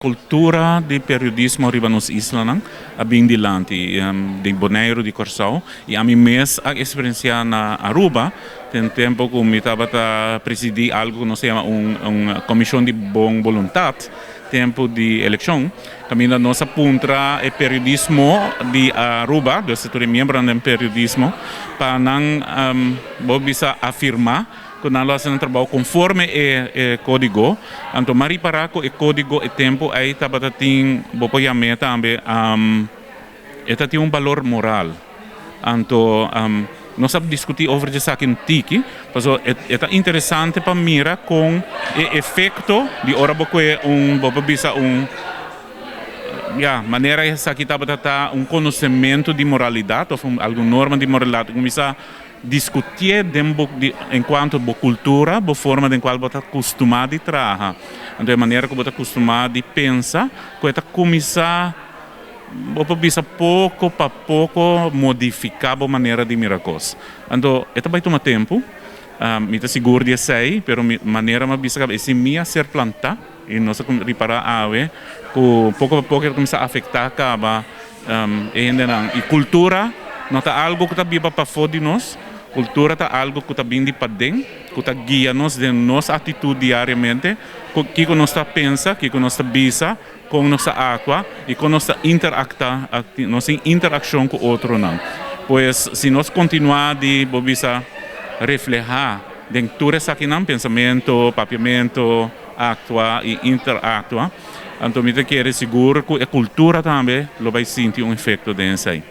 Cultura di periodismo arriba nos islas a bem dilante de Bonaire de Corsau e a mim mesmo a experiência na Aruba tem tempo que eu estava a presidir algo que se chama uma comissão de boa vontade tempo de eleição também a nossa punta é periodismo de Aruba do setor membro do periodismo para não bisa afirmar que nós fazemos trabalho conforme o código, então mari para que o código e tempo aí estava tem apoiamento também eta tem valor moral, então nós sabemos discutir sobre isso aqui no tiki, porque é interessante para mirar com o efeito de hora porque bisa maneira essa aqui estava conhecimento de moralidade ou alguma norma de moralidade, começar discutir enquanto a cultura, a forma em qual você está acostumado a trabalhar. Então, a maneira que você está acostumado a pensar, que você começar a pouco a pouco modificar a maneira de mirar coisas. Então, isso vai tomar tempo, me está seguro de sei, mas a maneira que se minha ser plantar e nós reparar a ave, que pouco a pouco começa a afetar acaba e cultura não está algo que está viva para fora de nós. Cultura está algo que está vindo para dentro, que está guia-nos de nossa atitude diariamente, que nós está pensa, que nós está bisa com nossa água e com nossa interação com o outro não. Pois se nós continuar de bisa reflejar dentro dessa aqui não pensamento, papiamento, actua e interactua, então me quero seguro que a cultura também vai sentir efeito desse aí.